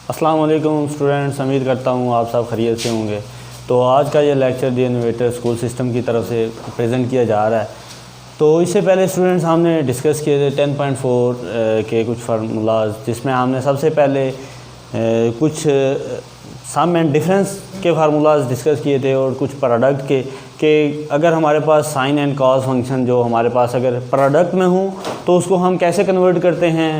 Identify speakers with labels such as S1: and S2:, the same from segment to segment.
S1: अस्सलाम वालेकुम स्टूडेंट्स, उम्मीद करता हूँ आप सब खैरियत से होंगे। तो आज का ये लेक्चर दी इनोवेटर स्कूल सिस्टम की तरफ से प्रेजेंट किया जा रहा है। तो इससे पहले स्टूडेंट्स हमने डिस्कस किए थे 10.4 के कुछ फार्मूलाज, जिसमें हमने सबसे पहले कुछ सम एंड डिफरेंस के फार्मूलाज डिस्कस किए थे और कुछ प्रोडक्ट के कि अगर हमारे पास साइन एंड कॉस फंक्शन जो हमारे पास अगर प्रोडक्ट में हो तो उसको हम कैसे कन्वर्ट करते हैं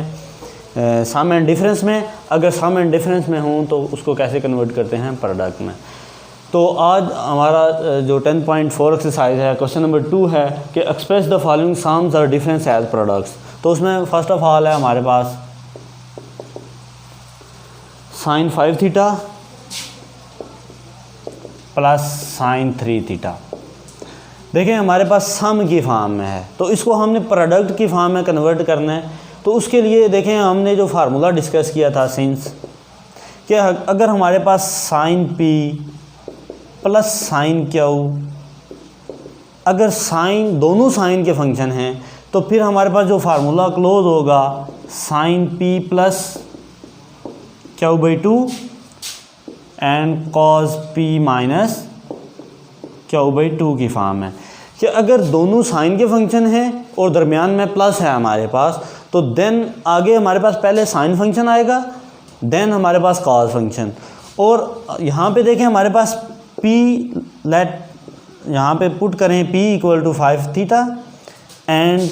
S1: सम एंड डिफरेंस में, अगर सम एंड डिफरेंस में हो तो उसको कैसे कन्वर्ट करते हैं प्रोडक्ट में। तो आज हमारा जो 10.4 एक्सरसाइज है, क्वेश्चन नंबर 2 है कि एक्सप्रेस द फॉलोइंग सम्स और डिफरेंस एज प्रोडक्ट्स। तो उसमें फर्स्ट ऑफ ऑल है हमारे पास sine 5 theta plus sine 3 theta. देखें हमारे पास सम की फॉर्म में है तो इसको हमने प्रोडक्ट की फॉर्म में कन्वर्ट करना है। तो उसके लिए देखें हमने जो फार्मूला डिस्कस किया था सिंस कि अगर हमारे पास sine P plus sine Q, अगर साइन दोनों साइन के फंक्शन हैं तो फिर हमारे पास जो फार्मूला क्लोज होगा sine P plus Q by 2 and cos P minus Q by 2 की फॉर्म है कि अगर दोनों साइन के फंक्शन हैं और दरमियान में प्लस है हमारे पास, तो देन आगे हमारे पास पहले साइन फंक्शन आएगा, देन हमारे पास कॉस फंक्शन। और यहाँ पे देखें हमारे पास p लेट यहाँ पे पुट करें p equal to 5 theta and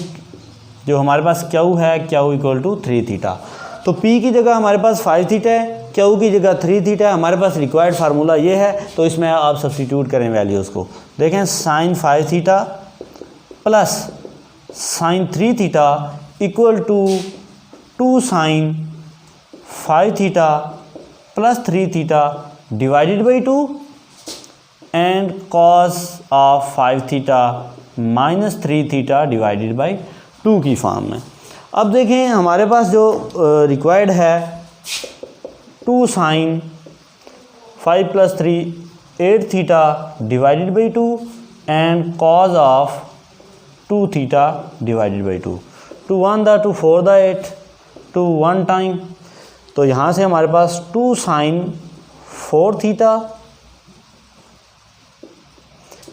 S1: जो हमारे पास q है q इक्वल टू 3 थीटा। तो p की जगह हमारे पास 5 थीटा है, q की जगह 3 थीटा है। हमारे पास रिक्वायर्ड फार्मूला ये है, तो इसमें आप सब्स्टिट्यूट करें वैल्यूज़ को। देखें sine 5 theta plus sine 3 theta equal to 2 sine 5 theta plus 3 theta divided by 2 and cos of 5 theta minus 3 theta divided by 2 की फॉर्म में। अब देखें हमारे पास जो रिक्वायर्ड है 2 sine 5 plus 3 8 theta divided by 2 and cos of 2 theta divided by 2। 2 1 द 2 4 द 8 2 1 टाइम। तो यहाँ से हमारे पास 2 sine 4 theta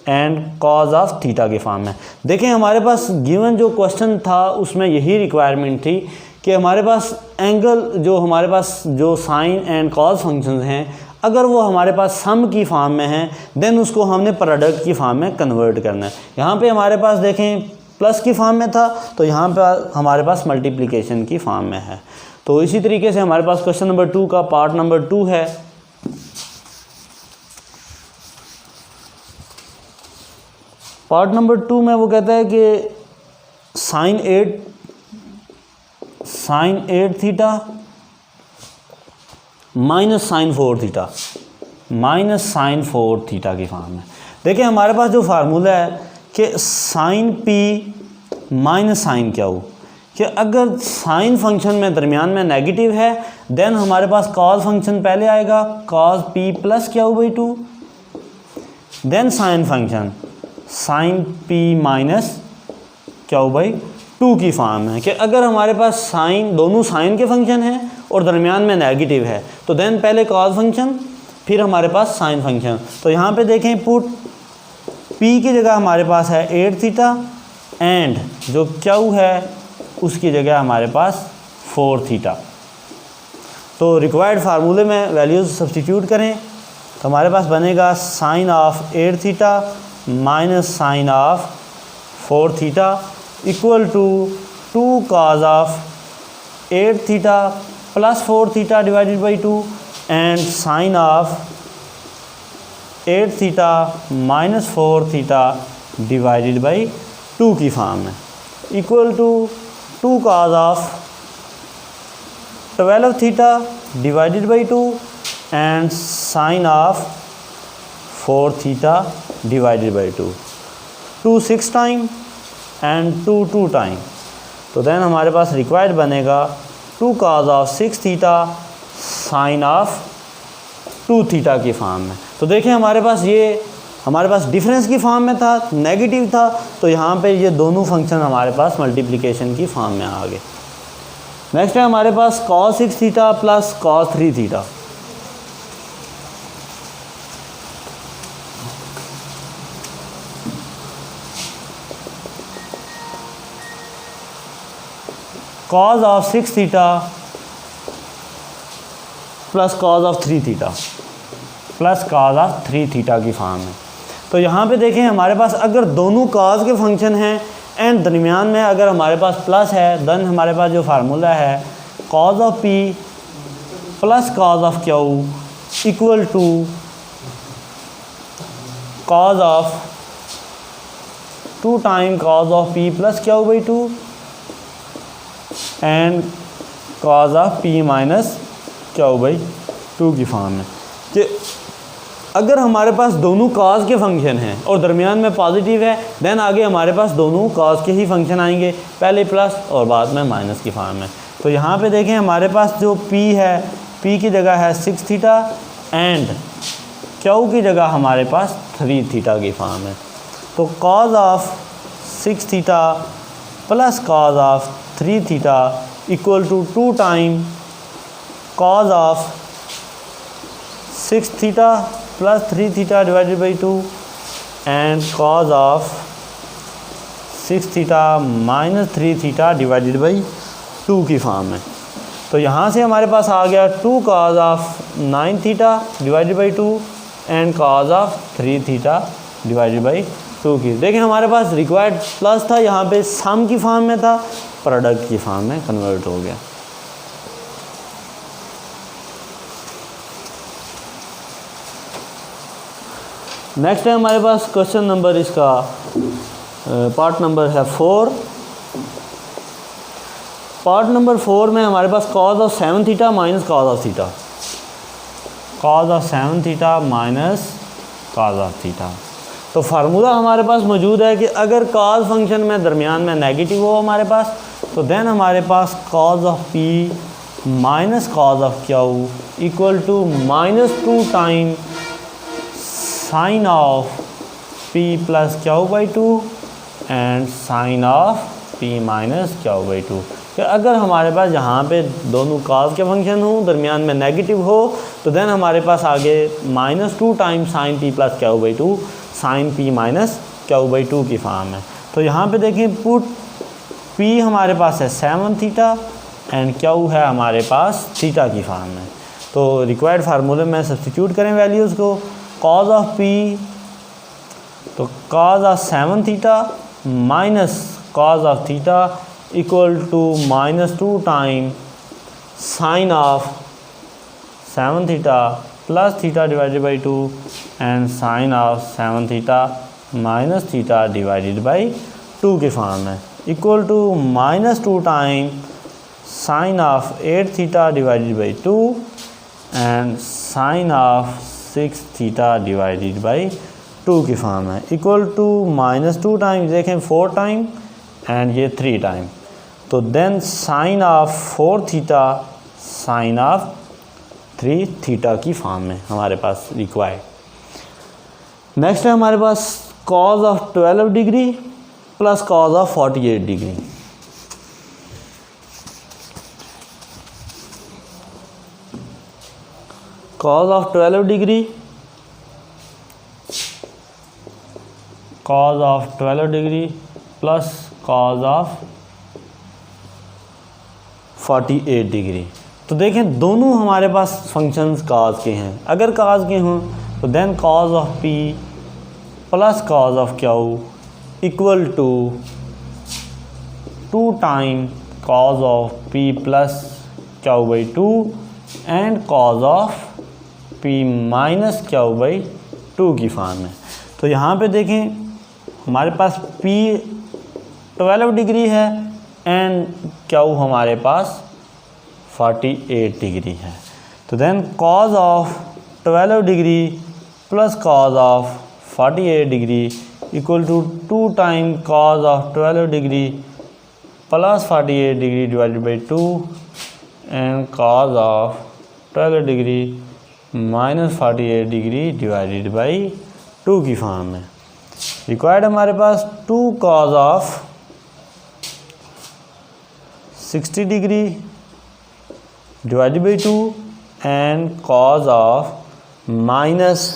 S1: and cos of theta की फॉर्म में। देखें हमारे पास गिवन जो क्वेश्चन था उसमें यही रिक्वायरमेंट थी कि हमारे पास एंगल जो हमारे पास जो साइन एंड कॉज फंक्शंस हैं अगर वो हमारे पास सम की फॉर्म में हैं देन उसको हमने प्रोडक्ट की फॉर्म में कन्वर्ट करना है। यहाँ पे हमारे पास देखें प्लस की फॉर्म में था तो यहाँ पे हमारे पास मल्टीप्लिकेशन की फॉर्म में है। तो इसी तरीके से हमारे पास क्वेश्चन नंबर 2 का पार्ट नंबर 2 है। पार्ट नंबर 2 में वो कहता है कि sine 8 theta minus sine 4 theta minus sine 4 theta की फॉर्म में। देखिए हमारे पास जो फार्मूला है कि sine P minus sine Q, कि अगर साइन फंक्शन में दरमियान में नेगेटिव है देन हमारे पास कॉस फंक्शन पहले आएगा cos P plus Q by 2, then sine function sine P minus Q by 2 की फॉर्म है। कि अगर हमारे पास साइन दोनों साइन के फंक्शन हैं और दरमियान में नेगेटिव है तो देन पहले कॉस फंक्शन फिर हमारे पास साइन फंक्शन। तो यहाँ पे देखें पुट p की जगह हमारे पास है 8 थीटा एंड जो q है उसकी जगह हमारे पास 4 थीटा। तो रिक्वायर्ड फार्मूले में वैल्यूज़ सब्स्टिट्यूट करें तो हमारे पास बनेगा sine of 8 theta minus sine of 4 theta equal to 2 cos of 8 theta plus 4 theta divided by 2 and sine of 8 theta minus 4 theta divided by 2 की फॉर्म में equal to 2 cos of 12 theta divided by 2 and sine of 4 theta divided by 2 2 6 time and 2 2 time. तो then हमारे पास required बनेगा 2 cos of 6 theta sine of 2 theta की form में। तो देखें हमारे पास डिफरेंस की फॉर्म में था, नेगेटिव था, तो यहाँ पे ये दोनों फंक्शन हमारे पास मल्टीप्लिकेशन की फॉर्म में आ गए। नेक्स्ट है हमारे पास cos 6 theta plus cos 3 theta. cos of 6 theta plus cos of 3 theta plus cos of 3 theta की फॉर्म है। तो यहाँ पे देखें हमारे पास अगर दोनों cos के फंक्शन हैं एंड दरमियान में अगर हमारे पास प्लस है, देन हमारे पास जो फार्मूला है cos of p plus cos of q equal to cos of 2 time cos of p plus q by 2 and cos of p minus q by 2 की फॉर्म है कि अगर हमारे पास दोनों cos के फंक्शन हैं और दरमियान में पॉजिटिव है, देन आगे हमारे पास दोनों cos के ही फंक्शन आएंगे, पहले प्लस और बाद में माइनस की फॉर्म है। तो यहाँ पे देखें हमारे पास जो p है, p की जगह है 6 थीटा एंड q की जगह हमारे पास 3 थीटा की फॉर्म है। तो cos of 6 theta plus cos of 3 theta equal to 2 time cos of 6 theta plus 3 theta divided by 2 and cos of 6 theta minus 3 theta divided by 2 की फॉर्म है। तो यहाँ से हमारे पास आ गया 2 cos of 9 theta divided by 2 and cos of 3 theta divided by 2 की। देखें हमारे पास रिक्वायर्ड प्लस था, यहाँ पे सम की फॉर्म में था, प्रोडक्ट की फॉर्म में कन्वर्ट हो गया। नेक्स्ट है हमारे पास क्वेश्चन नंबर, इसका पार्ट नंबर है 4। पार्ट नंबर 4 में हमारे पास cos of 7 theta minus cos of theta, cos of 7 theta minus cos of theta. तो फार्मूला हमारे पास मौजूद है कि अगर cos फंक्शन में दरमियान में नेगेटिव हो हमारे पास, तो देन हमारे पास cos of p minus cos of q equal to minus 2 time sine of p plus q by 2 and sine of p minus q by 2। कि अगर हमारे पास यहाँ पे दोनों cos के फंक्शन हो, दरमियान में नेगेटिव हो, तो देन हमारे पास आगे minus 2 time sine p plus q by 2 sine p minus q by 2 की फॉर्म है। तो यहाँ पे देखें पुट p हमारे पास है 7 थीटा एंड q है हमारे पास थीटा की फॉर्म है। तो रिक्वायर्ड फार्मूले में सब्स्टिट्यूट करें वैल्यूज़ को, cos ऑफ p तो cos of 7 theta minus cos of theta equal to minus 2 time sine of 7 theta plus theta divided by 2 and sine of 7 theta minus theta divided by 2 की form है equal to minus 2 time sine of 8 theta divided by 2 and sine of 6 theta divided by 2 की form है equal to minus 2 time, देखें 4 time and ये 3 time. तो then sine of 4 theta sine of 3 theta की form में हमारे पास required. Next है हमारे पास cos of 12 degree plus cos of 48 degree. cos of 12 degree, cos of 12 degree plus cos of 48 degree. तो देखें दोनों हमारे पास फंक्शंस cos के हैं। अगर cos के हों तो then cos of p plus cos of q equal to 2 time cos of p plus q by 2 and cos of p minus q by 2 की फॉर्म है। तो यहाँ पे देखें हमारे पास p 12 डिग्री है एंड q हमारे पास 48 डिग्री है। तो then cos of 12 degree plus cos of 48 degree equal to 2 time cos of 12 degree plus 48 degree divided by 2 and cos of 12 degree minus 48 degree divided by 2 की form है। Required हमारे पास 2 cos of 60 degree divided by 2 and cos of minus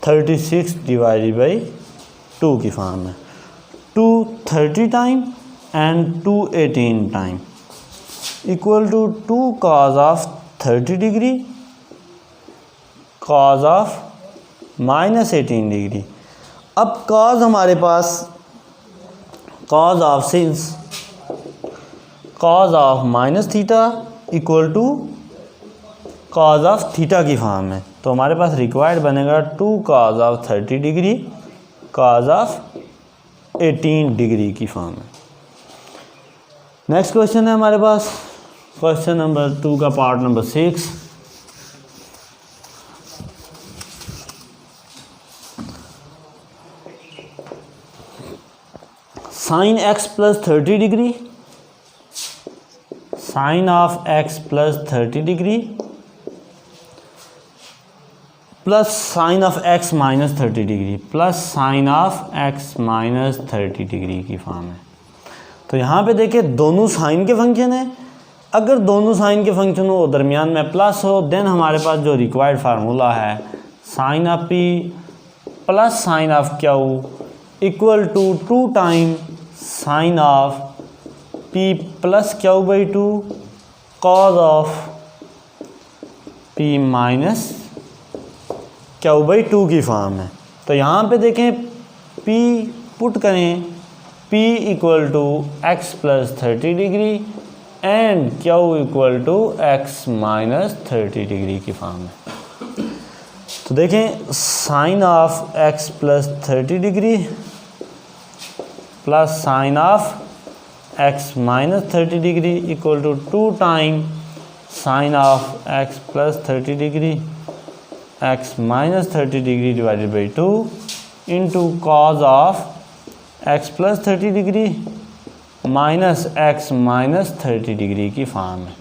S1: 36 divided by 2 की form है। 2 30 time and 2 18 time equal to 2 cos of 30 degree cos of minus 18 degree. अब cos हमारे पास cos of since cos of minus theta equal to cos of theta की form है। तो हमारे पास रिक्वायर्ड बनेगा 2 cos of 30 degree cos of 18 degree की फॉर्म है। नेक्स्ट क्वेश्चन है हमारे पास क्वेश्चन नंबर 2 का part number 6। Sine x plus 30 degree sine of x plus 30 degree plus sine of x minus 30 degree plus sine of x minus 30 degree की form है। तो यहाँ पे देखिए दोनों साइन के फंक्शन है। अगर दोनों साइन के फंक्शन हो दरमियान में प्लस हो देन हमारे पास जो रिक्वायर्ड फार्मूला है sine of p plus sine of q equal to 2 time sine of p plus Q by 2 cos of p minus Q by 2 की फॉर्म है। तो यहाँ पे देखें p पुट करें p equal to x plus 30 degree and q equal to x minus 30 degree की form है। तो देखें sine of x plus 30 degree plus sine of x minus 30 degree equal to 2 time sine of x plus 30 degree x minus 30 degree divided by 2 into cos of x plus 30 degree minus x minus 30 degree की form है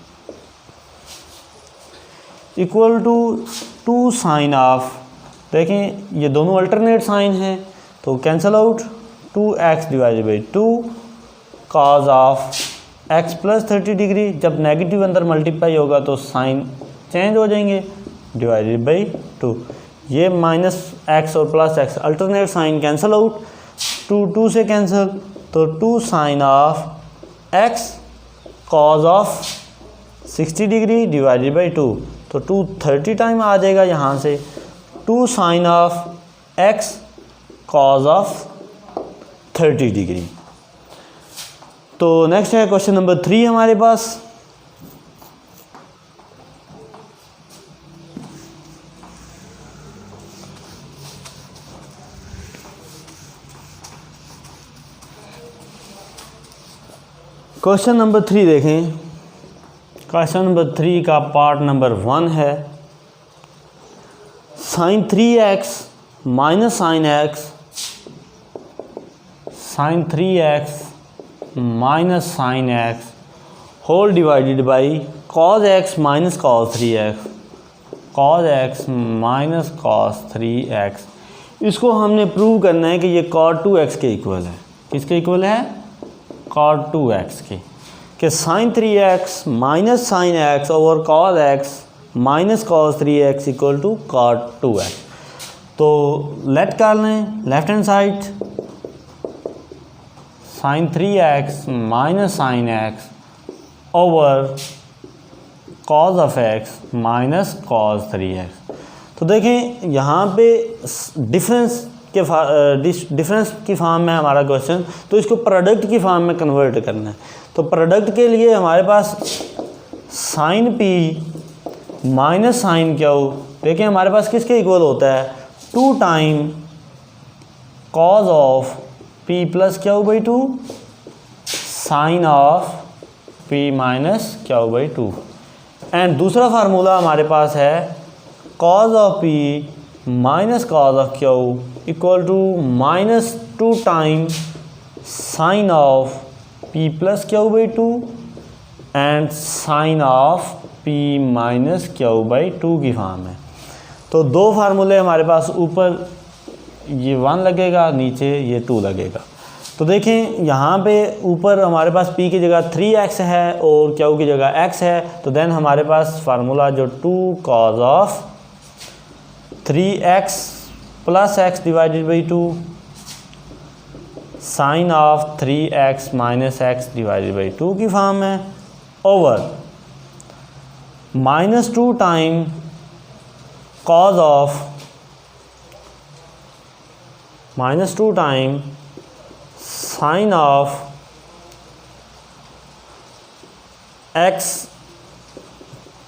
S1: equal to 2 sine of, देखें ये दोनों alternate sign हैं तो cancel out 2x divided by 2 cos of x plus 30 degree. जब negative अंदर multiply होगा तो साइन चेंज हो जाएंगे डिवाइडेड बाई 2। ये माइनस x और plus x alternate sign cancel out 2 से कैंसिल तो 2 sine of x cos of 60 degree divided by 2 तो 2 30 टाइम आ जाएगा यहाँ से 2 sine of x cos of 30 degree. तो नेक्स्ट है क्वेश्चन नंबर 3 हमारे पास। क्वेश्चन नंबर 3 देखें। क्वेश्चन नंबर 3 का पार्ट नंबर 1 है sine 3x minus sine x sine 3x minus sine x whole divided by cos x minus cos 3x cos x minus cos 3x। इसको हमने prove करना है कि ये कॉट 2x के इक्वल है। किसके इक्वल है? कॉट 2x के कि sine 3x minus sine x over cos x minus cos 3x equal to cot 2x। तो लेट कर लें left hand side sine 3x minus sine x over cos of x minus cos 3x। तो देखें यहाँ पे difference की form में हमारा क्वेश्चन, तो इसको प्रोडक्ट की फॉर्म में कन्वर्ट करना है। तो प्रोडक्ट के लिए हमारे पास sine p minus sine q, देखिए हमारे पास किसके इक्वल होता है 2 time cos of p plus Q by 2 sine of p minus Q by 2। And दूसरा फार्मूला हमारे पास है cos of p minus cos of q equal to minus 2 time sine of p plus Q by 2 and sine of p minus Q by 2 की form है। तो दो फार्मूले हमारे पास, ऊपर ये 1 लगेगा नीचे ये 2 लगेगा। तो देखें यहाँ पे ऊपर हमारे पास p की जगह 3x है और q की जगह x है, तो देन हमारे पास फार्मूला जो 2 cos of 3x plus x divided by 2 sine of 3x minus x divided by 2 की फॉर्म है, over -2 time cos of -2 time sine of x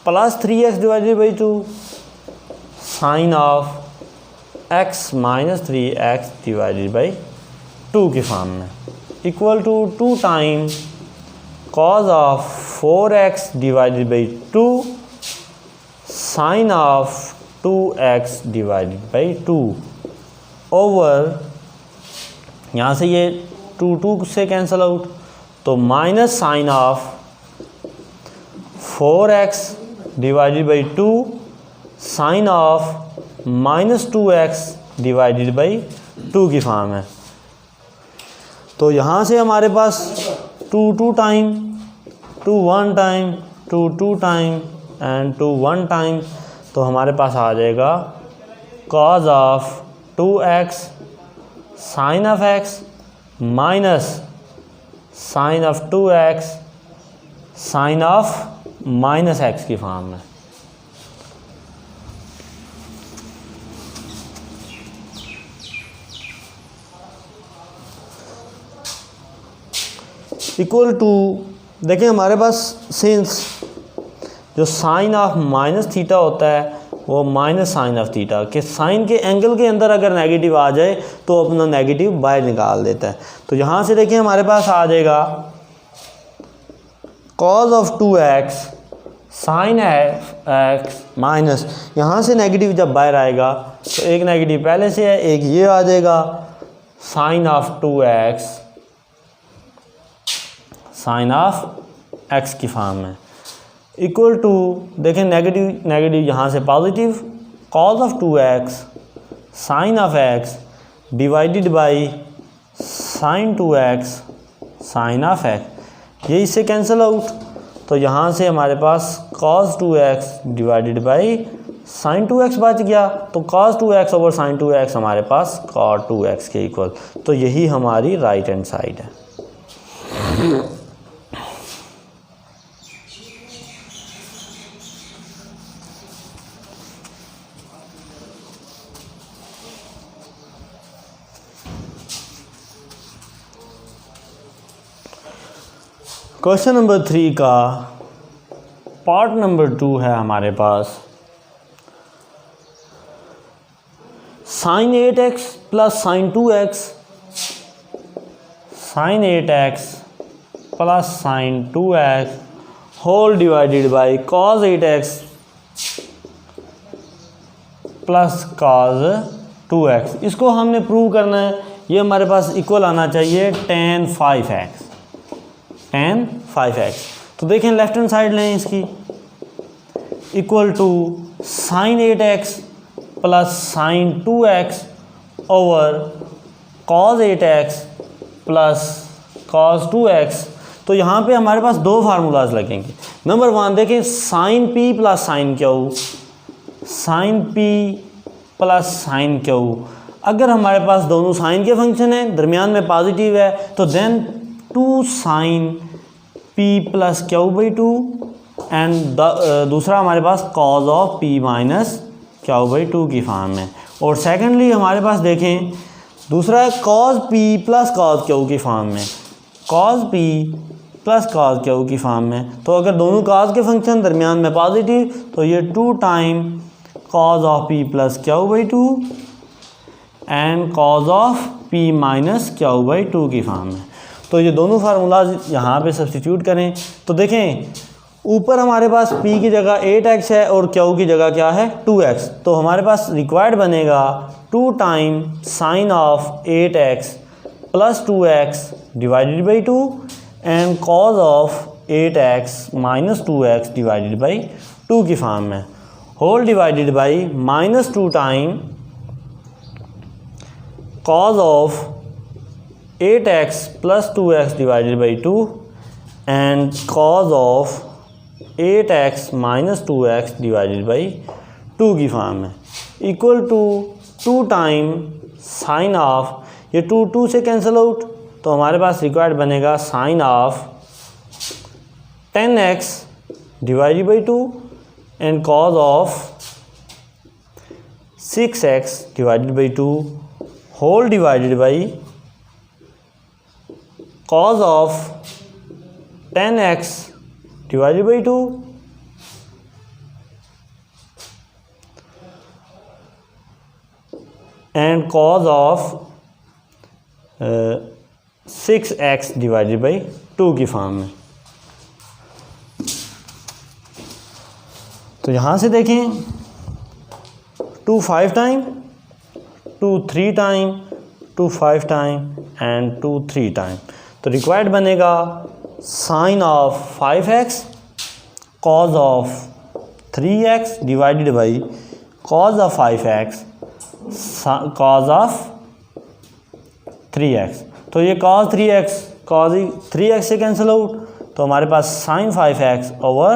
S1: plus 3x divided by 2 sine of x minus 3x divided by 2 की form में, equal to 2 time cos of 4x divided by 2 sine of 2x divided by 2 over, यहाँ से ये 2 से cancel out, तो minus sine of 4x divided by 2 sine of minus 2x divided by 2 की form है। तो यहाँ से हमारे पास 2 time 2 1 time 2 time and 2 1 time, तो हमारे पास आ जाएगा cos of 2x sine of x minus sine of 2x sine of minus x की फॉर्म में। इक्वल टू, देखिए हमारे पास सिंस जो साइन ऑफ माइनस थीटा होता है वो माइनस साइन ऑफ थीटा के साइन के एंगल के अंदर अगर नेगेटिव आ जाए तो अपना नेगेटिव बाहर निकाल देता है। तो यहाँ से देखिए हमारे पास आ जाएगा cos of 2x sine x minus, यहाँ से नेगेटिव जब बाहर आएगा तो एक नेगेटिव पहले से है, एक ये आ जाएगा sine of 2x sine of x की फॉर्म में, इक्वल टू, देखें नेगेटिव यहाँ से positive cos of 2x sine of x divided by sine 2x sine of x, ये इससे कैंसिल आउट, तो यहाँ से हमारे पास cos 2x divided by sine 2x बच गया, तो cos 2x over sign 2x हमारे पास cot 2x के इक्वल, तो यही हमारी राइट हैंड साइड है। क्वेश्चन नंबर 3 का पार्ट नंबर 2 है हमारे पास, sine 8x plus sine 2x sine 8x plus sine 2x whole divided by cos 8x plus cos 2x। इसको हमने प्रूव करना है, ये हमारे पास इक्वल आना चाहिए tan 5x, tan 5x। तो देखें लेफ्ट हैंड साइड लें इसकी, equal to sine 8x plus sine 2x over cos 8x plus cos 2x। तो यहाँ पे हमारे पास दो फार्मूलाज लगेंगे। नंबर 1 देखें, sine p plus sine q, sine p plus sine q, अगर हमारे पास दोनों साइन के फंक्शन हैं, दरमियान में पॉजिटिव है, तो then 2 sine p plus Q by 2 and दूसरा हमारे पास cos of p minus Q by 2 की फॉर्म में। और सेकेंडली हमारे पास देखें दूसरा है cos p plus cos q की फॉर्म में, cos p plus cos q की फॉर्म में। तो अगर दोनों cos के फंक्शन दरमियान में पॉजिटिव, तो ये 2 time cos of p plus Q by 2 and cos of p minus Q by 2 की फॉर्म में। तो ये दोनों फार्मूलाज यहाँ पे सब्स्टिट्यूट करें, तो देखें ऊपर हमारे पास p की जगह 8x है और q की जगह क्या है 2x, तो हमारे पास रिक्वायर्ड बनेगा 2 time sine of 8x plus 2x divided by 2 and cos of 8x minus 2x divided by 2 की फॉर्म में, whole divided by minus 2 time cos of 8x plus 2x divided by 2 and cos of 8x minus 2x divided by 2 की form है, equal to 2 time sine of, ये 2 से cancel out, तो हमारे पास required बनेगा sine of 10x divided by 2 and cos of 6x divided by 2 whole divided by cos of 10x divided by 2 and cos of 6x divided by 2 की form में। तो यहाँ से देखें 2 5 time, 2 3 time, 2 5 time and 2 3 time, तो required बनेगा sine of 5x cos of 3x divided by cos of 5x cos of 3x, तो ये cos 3x cos 3x से कैंसिल आउट, तो हमारे पास sign 5x over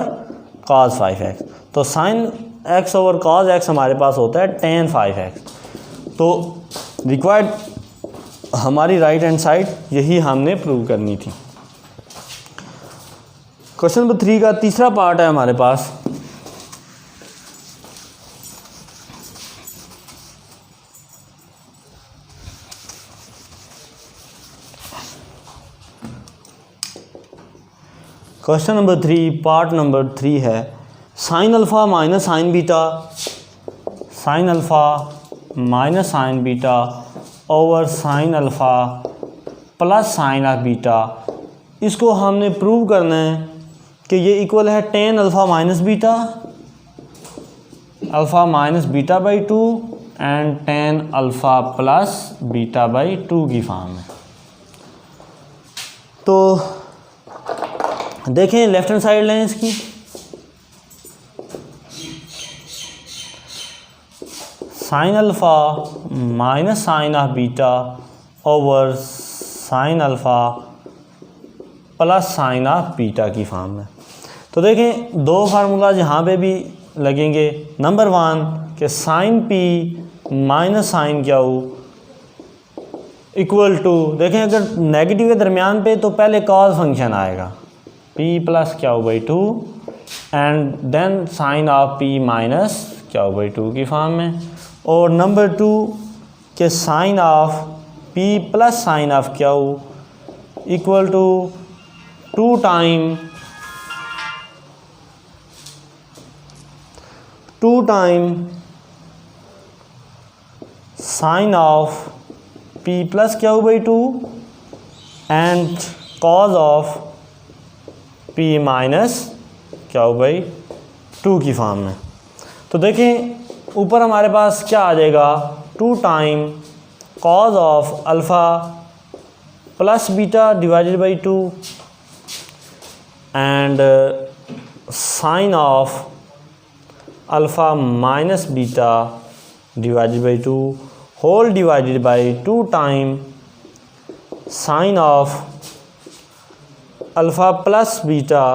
S1: cos 5x, तो sine x over cos x हमारे पास होता है tan 5x। तो रिक्वायर्ड हमारी राइट हैंड साइड यही हमने प्रूव करनी थी। क्वेश्चन नंबर 3 का तीसरा पार्ट है हमारे पास। क्वेश्चन नंबर 3 पार्ट नंबर 3 है sign alpha minus sign beta, sign alpha minus sign beta over sine alpha plus sine of beta. इसको हमने प्रूव करना है कि ये इक्वल है tan alpha minus beta, alpha minus beta by 2 and tan alpha plus beta by 2 की form है। तो देखें लेफ्ट हैंड साइड लें इसकी, sine alpha minus sine of beta over sine alpha plus sine of beta की form में। तो देखें दो फार्मूला यहाँ पे भी लगेंगे। नंबर 1 कि sine P minus sine q equal to, देखें अगर नेगेटिव के दरमियान पे तो पहले कॉस फंक्शन आएगा p plus Q by 2 and then sine of p minus Q by 2 की फॉर्म में। और नंबर 2 के sine of p plus sine of q equal to 2 time sine of p plus Q by 2 and cos of p minus Q by 2 की form में। तो देखें ऊपर हमारे पास क्या आ जाएगा, 2 time cos of alpha plus beta divided by 2 and sine of alpha minus beta divided by 2 whole divided by 2 time sine of alpha plus beta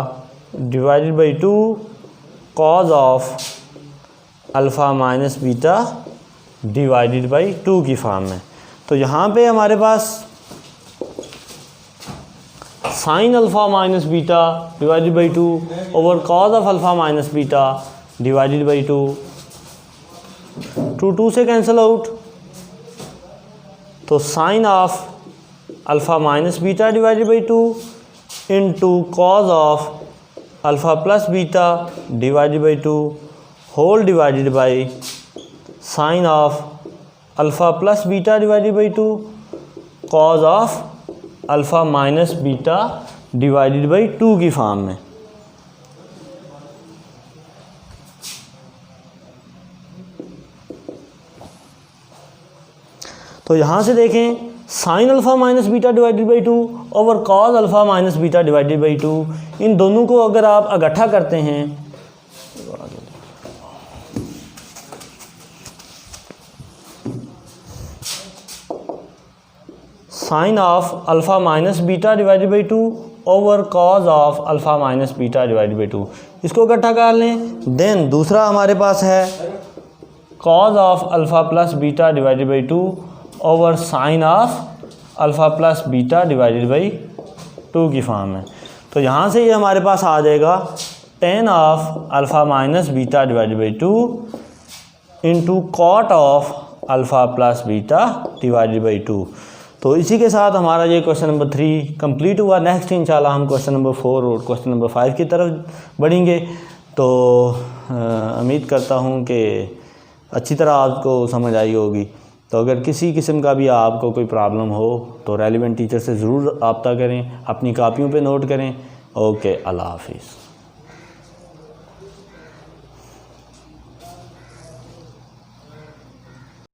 S1: divided by 2 cos of alpha minus beta divided by 2 की form में। तो यहाँ पे हमारे पास sine alpha minus beta divided by 2 over cos of alpha minus beta divided by 2, 2 से cancel out, तो sine of alpha minus beta divided by 2 into cos of alpha plus beta divided by 2 whole divided by sine of alpha plus beta divided by 2 cos of alpha minus beta divided by 2 की form में। तो यहाँ से देखें sine alpha minus beta divided by 2 over cos alpha minus beta divided by 2, इन दोनों को अगर आप इकट्ठा करते हैं sine of alpha minus beta divided by 2 over cos of alpha minus beta divided by 2, इसको इकट्ठा कर लें। देन दूसरा हमारे पास है cos of alpha plus beta divided by 2 over sine of alpha plus beta divided by 2 की form है। तो यहाँ से ये हमारे पास आ जाएगा tan of alpha minus beta divided by 2 into cot of alpha plus beta divided by 2। तो इसी के साथ हमारा ये क्वेश्चन नंबर 3 कंप्लीट हुआ। नेक्स्ट इंशाल्लाह हम क्वेश्चन नंबर 4 और क्वेश्चन नंबर 5 की तरफ बढ़ेंगे। तो उम्मीद करता हूँ कि अच्छी तरह आपको समझ आई होगी। तो अगर किसी किस्म का भी आपको कोई प्रॉब्लम हो तो रेलिवेंट टीचर से ज़रूर रब्ता करें, अपनी कापियों पे नोट करें। ओके, अल्लाह हाफिज़।